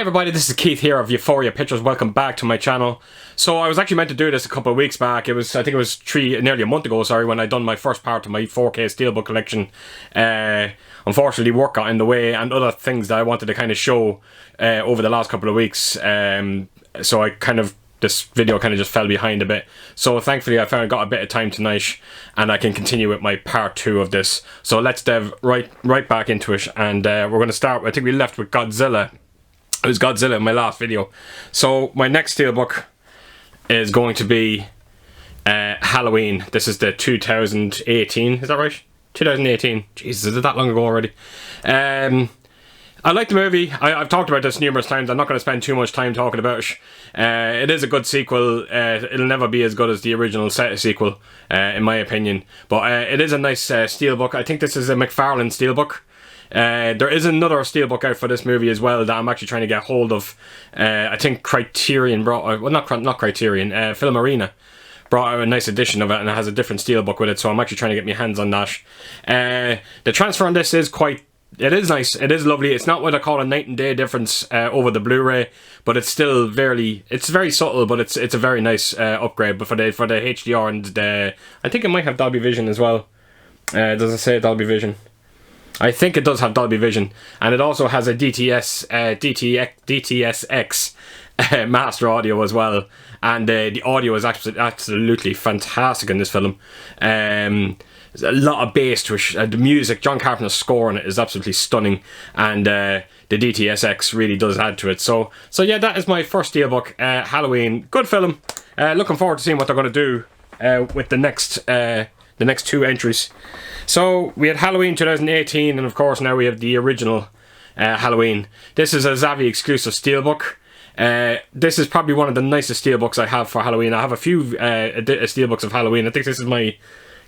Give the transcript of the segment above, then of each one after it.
everybody, this is Keith here of Euphoria Pictures. Welcome back to my channel. So I was actually meant to do this a couple of weeks back. I think it was nearly a month ago, sorry, when I done my first part of my 4K Steelbook collection. Unfortunately, work got in the way and other things that I wanted to kind of show over the last couple of weeks. So this video kind of just fell behind a bit. So thankfully I found I got a bit of time tonight and I can continue with my part 2 of this. So let's dive right back into it, and we're going to start, I think we left with Godzilla. It was Godzilla in my last video. So my next Steelbook is going to be Halloween. This is the 2018, is that right? 2018. Jesus, is it that long ago already? I like the movie. I've talked about this numerous times. I'm not going to spend too much time talking about it. It is a good sequel. It'll never be as good as the original sequel, in my opinion. But it is a nice Steelbook. I think this is a McFarlane Steelbook. There is another Steelbook out for this movie as well that I'm actually trying to get hold of. I think Criterion brought... well, not Criterion. Film Arena brought out a nice edition of it, and it has a different Steelbook with it, so I'm actually trying to get my hands on that. The transfer on this is quite... It is nice. It is lovely. It's not what I call a night and day difference over the Blu-ray, but it's still it's very subtle, but it's a very nice upgrade. But for the HDR and the... I think it might have Dolby Vision as well. Does it say Dolby Vision? I think it does have Dolby Vision, and it also has a DTSX master audio as well, and the audio is absolutely fantastic in this film. There's a lot of bass to it. The music, John Carpenter's score on it is absolutely stunning, and the DTSX really does add to it. So yeah, that is my first Steelbook, Halloween. Good film. Looking forward to seeing what they're going to do with the next 2 entries. So we had Halloween 2018, and of course now we have the original Halloween. This is a Zavvi exclusive Steelbook. This is probably one of the nicest Steelbooks I have for Halloween. I have a few Steelbooks of Halloween. I think this is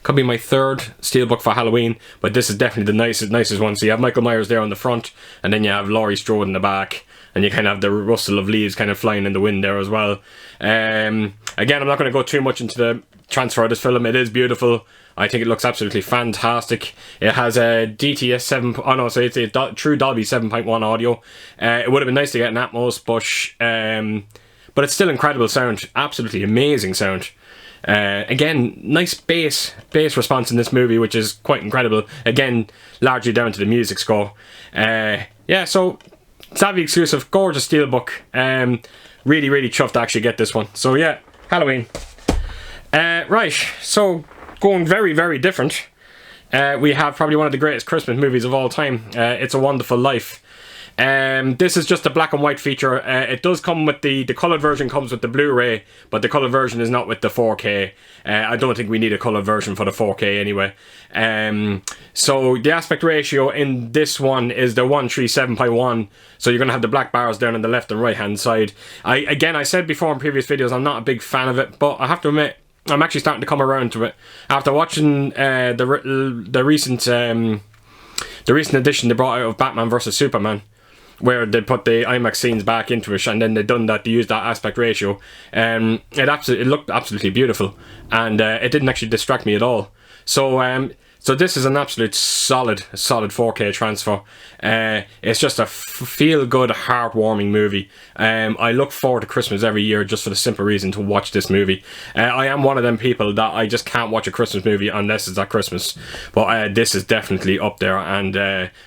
could be my 3rd Steelbook for Halloween, but this is definitely the nicest one. So you have Michael Myers there on the front, and then you have Laurie Strode in the back, and you kind of have the rustle of leaves kind of flying in the wind there as well. Again, I'm not going to go too much into the transfer of this film. It is beautiful. I think it looks absolutely fantastic. It has a DTS 7... Oh no, so it's a true Dolby 7.1 audio. It would have been nice to get an Atmos, but it's still incredible sound. Absolutely amazing sound. Again, nice bass response in this movie, which is quite incredible. Again, largely down to the music score. Yeah, so Zavvi exclusive, gorgeous Steelbook. Really chuffed to actually get this one. So yeah, Halloween. Right, so going very different. We have probably one of the greatest Christmas movies of all time. It's a Wonderful Life. This is just a black and white feature. It does come with the coloured version comes with the Blu-ray, but the coloured version is not with the 4K. I don't think we need a coloured version for the 4K anyway. So the aspect ratio in this one is the 1:7.1. So you're going to have the black bars down on the left and right hand side. I said before in previous videos, I'm not a big fan of it, but I have to admit, I'm actually starting to come around to it. After watching the recent edition they brought out of Batman vs Superman, where they put the IMAX scenes back into it, and then they used that aspect ratio. It looked absolutely beautiful, and it didn't actually distract me at all. So this is an absolute solid 4K transfer. It's just a feel-good, heartwarming movie. I look forward to Christmas every year just for the simple reason to watch this movie. I am one of them people that I just can't watch a Christmas movie unless it's at Christmas. But this is definitely up there, and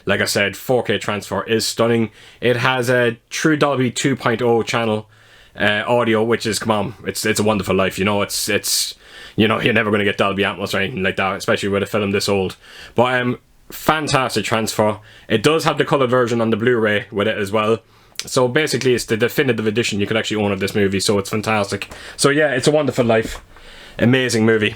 like I said, 4K transfer is stunning. It has a true Dolby 2.0 channel audio, which is, come on, it's a Wonderful Life. You know, it's you know, you're never going to get Dolby Atmos or anything like that, especially with a film this old. But fantastic transfer. It does have the coloured version on the Blu-ray with it as well. So basically it's the definitive edition you could actually own of this movie, so it's fantastic. So yeah, it's a Wonderful Life. Amazing movie.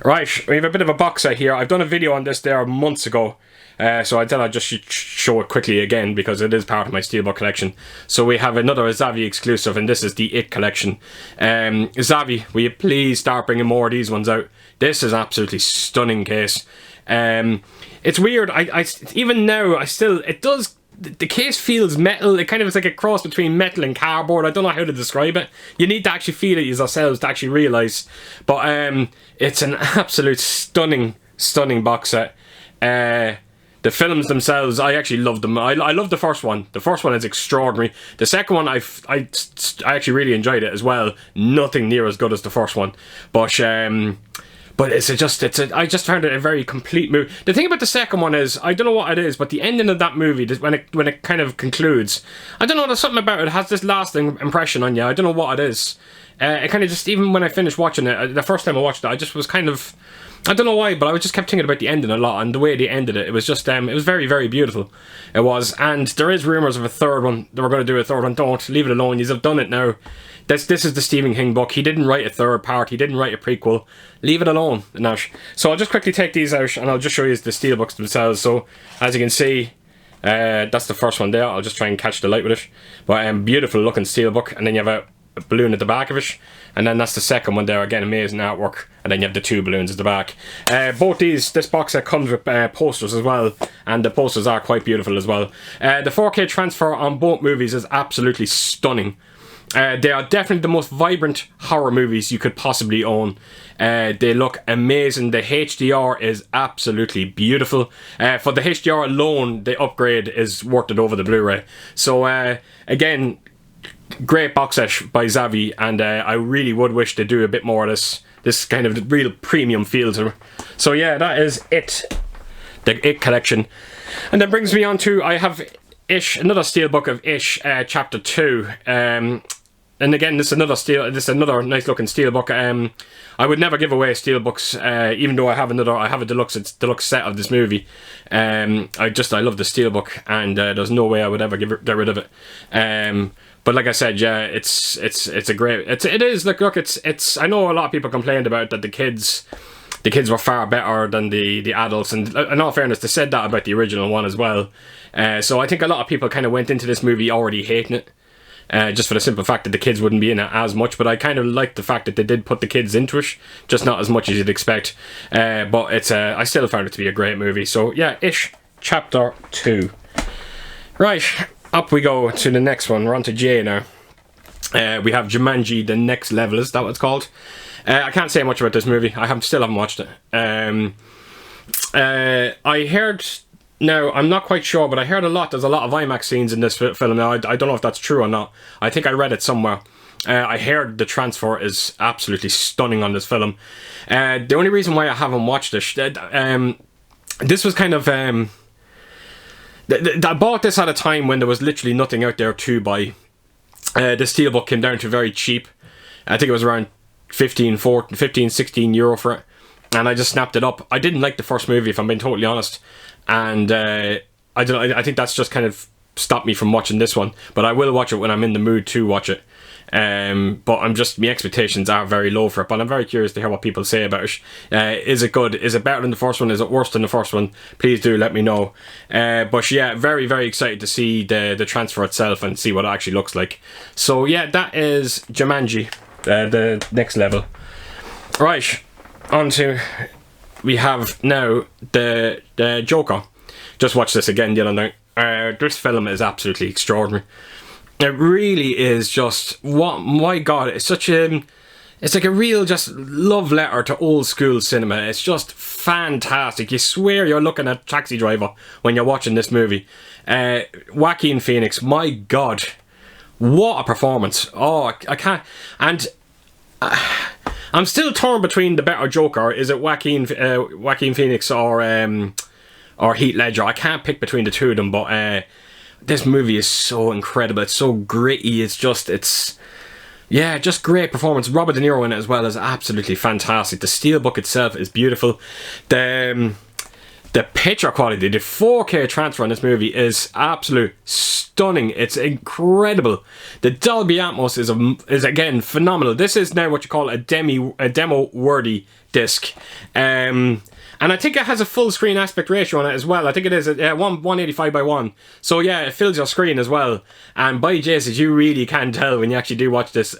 Right, we have a bit of a box set here. I've done a video on this there months ago. So I thought I'd just show it quickly again because it is part of my Steelbook collection. So we have another Zavvi exclusive, and this is the It collection. Zavvi, will you please start bringing more of these ones out? This is absolutely stunning case. It's weird, even now, the case feels metal. It kind of is like a cross between metal and cardboard. I don't know how to describe it. You need to actually feel it yourselves to actually realise. But it's an absolute stunning box set. The films themselves, I actually loved them. I love the first one. The first one is extraordinary. The second one, I actually really enjoyed it as well. Nothing near as good as the first one, but I just found it a very complete movie. The thing about the second one is, I don't know what it is, but the ending of that movie, when it kind of concludes, I don't know, there's something about it, has this lasting impression on you. I don't know what it is. It kind of just, even when I finished watching it, the first time I watched it, I just was kind of, I don't know why, but I just kept thinking about the ending a lot, and the way they ended it, it was just, it was very, very beautiful. It was, and there is rumours of a third one. They were going to do a third one. Don't, leave it alone, you've done it now. This is the Stephen King book. He didn't write a third part. He didn't write a prequel. Leave it alone, Nash. So I'll just quickly take these out, and I'll just show you the Steelbooks themselves. So, as you can see, that's the first one there. I'll just try and catch the light with it. But beautiful looking Steelbook, and then you have a balloon at the back of it. And then that's the second one there. Again, amazing artwork. And then you have the two balloons at the back. Both this box set comes with posters as well. And the posters are quite beautiful as well. The 4K transfer on both movies is absolutely stunning. They are definitely the most vibrant horror movies you could possibly own. They look amazing. The HDR is absolutely beautiful. For the HDR alone, the upgrade is worth it over the Blu-ray. So again, great box set by Xavi, and I really would wish to do a bit more of this kind of real premium feel to it. So yeah, that is it. The It collection. And that brings me on to, I have Ish, another Steelbook of Ish, chapter 2. And again, this is another nice looking Steelbook. I would never give away Steelbooks, even though I have a deluxe set of this movie. I love the Steelbook, and there's no way I would ever get rid of it. But like I said, yeah, it's a great, it is, look, it's, I know a lot of people complained about that the kids were far better than the adults, and in all fairness, they said that about the original one as well. So I think a lot of people kind of went into this movie already hating it. Just for the simple fact that the kids wouldn't be in it as much, but I kind of like the fact that they did put the kids into it, just not as much as you'd expect. But it's I still found it to be a great movie. So yeah, Ish chapter 2. Right, up we go to the next one. We're on to J now. We have Jumanji: The Next Level. Is that what it's called? I can't say much about this movie. Still haven't watched it. I heard. Now, I'm not quite sure, but I heard there's a lot of IMAX scenes in this film. Now, I don't know if that's true or not. I think I read it somewhere. I heard the transfer is absolutely stunning on this film. The only reason why I haven't watched this, this was kind of... I bought this at a time when there was literally nothing out there to buy. The Steelbook came down to very cheap. I think it was around 15, 16 euro for it. And I just snapped it up. I didn't like the first movie, if I'm being totally honest. And I think that's just kind of stopped me from watching this one. But I will watch it when I'm in the mood to watch it. But my expectations are very low for it. But I'm very curious to hear what people say about it. Is it good? Is it better than the first one? Is it worse than the first one? Please do let me know. But yeah, very, very excited to see the transfer itself and see what it actually looks like. So yeah, that is Jumanji, the next level. Right, on to... We have now the Joker. Just watched this again the other night. This film is absolutely extraordinary. It really is just, my God, it's such a, it's like a real just love letter to old school cinema. It's just fantastic. You swear you're looking at Taxi Driver when you're watching this movie. Joaquin Phoenix, my God, what a performance. Oh, I can't, and... I'm still torn between the better Joker. Is it Joaquin Phoenix or Heath Ledger? I can't pick between the two of them, but this movie is so incredible. It's so gritty. Just great performance. Robert De Niro in it as well is absolutely fantastic. The Steelbook itself is beautiful. The picture quality, the 4K transfer on this movie is absolute stunning. It's incredible. The Dolby Atmos is again phenomenal. This is now what you call a demo worthy disc. And I think it has a full screen aspect ratio on it as well. I think it is 185 by 1. So yeah, it fills your screen as well. And by Jesus, you really can tell when you actually do watch this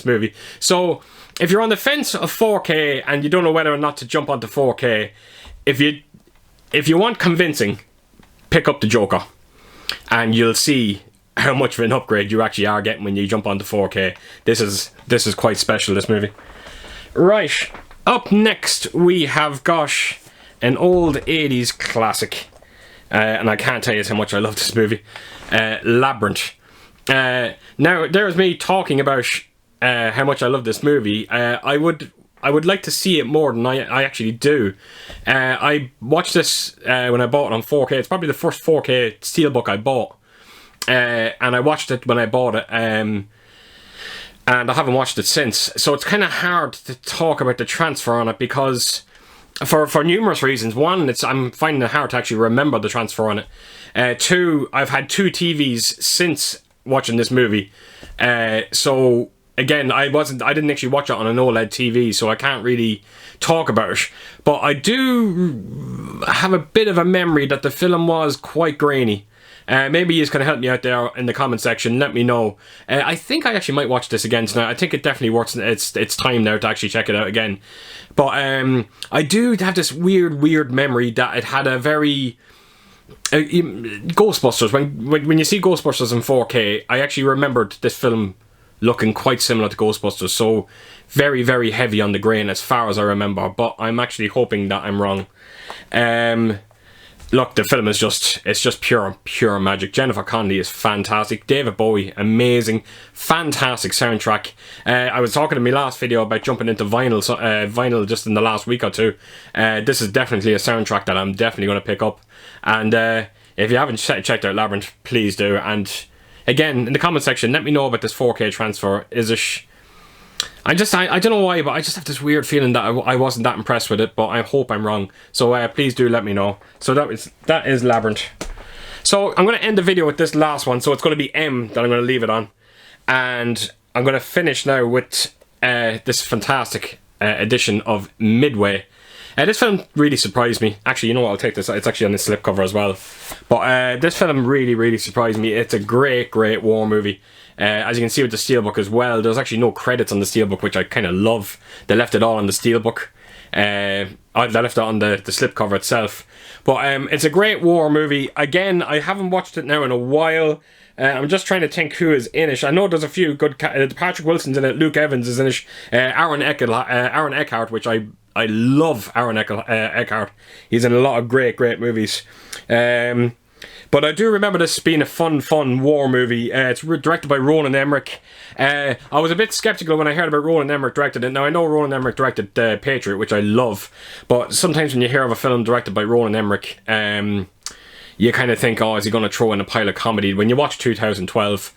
movie. So if you're on the fence of 4K and you don't know whether or not to jump onto 4K, if you want convincing, pick up the Joker, and you'll see how much of an upgrade you actually are getting when you jump onto 4K. This is quite special, this movie. Right, up next we have, gosh, an old 80s classic. and I can't tell you how much I love this movie. Labyrinth. Now, there's me talking about how much I love this movie. I would like to see it more than I actually do. I watched this when I bought it on 4K. It's probably the first 4K Steelbook I bought. And I watched it when I bought it. And I haven't watched it since. So it's kind of hard to talk about the transfer on it because for numerous reasons. One, I'm finding it hard to actually remember the transfer on it. Two, I've had 2 TVs since watching this movie. So again, I didn't actually watch it on an OLED TV, so I can't really talk about it. But I do have a bit of a memory that the film was quite grainy. Maybe you can help me out there in the comment section. Let me know. I think I actually might watch this again tonight. I think it definitely works. It's time now to actually check it out again. But I do have this weird memory that it had a very Ghostbusters. When you see Ghostbusters in 4K, I actually remembered this film looking quite similar to Ghostbusters. So very heavy on the grain as far as I remember. But I'm actually hoping that I'm wrong. Look, the film is just pure magic. Jennifer Connelly is fantastic. David Bowie, amazing, fantastic soundtrack. I was talking in my last video about jumping into vinyl just in the last week or two. This is definitely a soundtrack that I'm definitely going to pick up. And if you haven't checked out Labyrinth, please do. And again, in the comment section, let me know about this 4K transfer. I don't know why, but I just have this weird feeling that I wasn't that impressed with it, but I hope I'm wrong. So please do let me know. So that is Labyrinth. So I'm going to end the video with this last one. So it's going to be M that I'm going to leave it on. And I'm going to finish now with this fantastic edition of Midway. This film really surprised me. Actually, you know what, I'll take this. It's actually on the slipcover as well. But this film really surprised me. It's a great war movie. As you can see with the Steelbook as well, there's actually no credits on the Steelbook, which I kind of love. They left it all on the Steelbook. They left it on the slipcover itself. But it's a great war movie. Again, I haven't watched it now in a while. I'm just trying to think who is in it. I know there's a few good... Patrick Wilson's in it, Luke Evans is in it, Aaron Eckhart, which I love Aaron Eckhart. He's in a lot of great movies. But I do remember this being a fun war movie. It's directed by Roland Emmerich. I was a bit skeptical when I heard about Roland Emmerich directed it. Now, I know Roland Emmerich directed Patriot, which I love. But sometimes when you hear of a film directed by Roland Emmerich, you kind of think, oh, is he going to throw in a pile of comedy? When you watch 2012,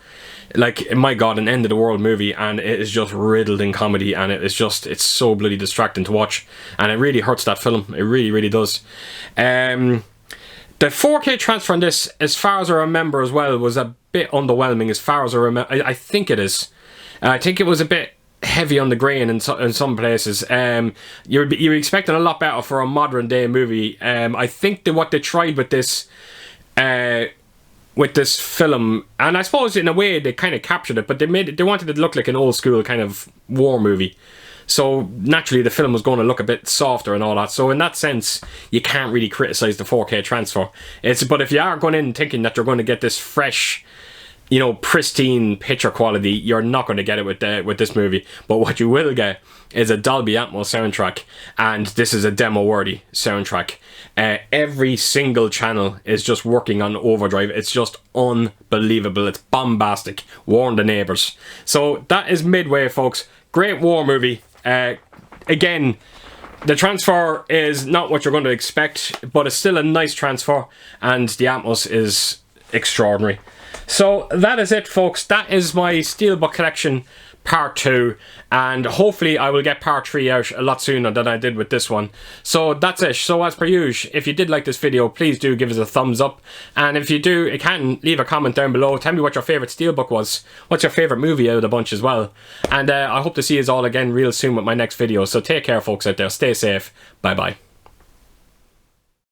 like, my God, an end of the world movie, and it is just riddled in comedy, and it's so bloody distracting to watch. And it really hurts that film. It really does. The 4K transfer on this, as far as I remember as well, was a bit underwhelming as far as I remember. I think it is. I think it was a bit heavy on the grain in some places. You're expecting a lot better for a modern day movie. I think that what they tried with this film, and I suppose in a way they kind of captured it, but they wanted it to look like an old school kind of war movie. So naturally the film was going to look a bit softer and all that. So in that sense, you can't really criticise the 4K transfer. But if you are going in thinking that you're going to get this fresh, you know, pristine picture quality, you're not going to get it with this movie. But what you will get is a Dolby Atmos soundtrack, and this is a demo-worthy soundtrack. Every single channel is just working on overdrive. It's just unbelievable. It's bombastic. Warn the neighbours. So that is Midway, folks. Great war movie. Again, the transfer is not what you're going to expect, but it's still a nice transfer, and the Atmos is extraordinary. So that is it, folks. That is my Steelbook collection part 2, and hopefully I will get part 3 out a lot sooner than I did with this one. So that's it. So as per usual, if you did like this video, please do give us a thumbs up, and if you do, you can leave a comment down below. Tell me what your favourite Steelbook was, what's your favourite movie out of the bunch as well, and I hope to see you all again real soon with my next video. So take care, folks out there, stay safe, bye bye.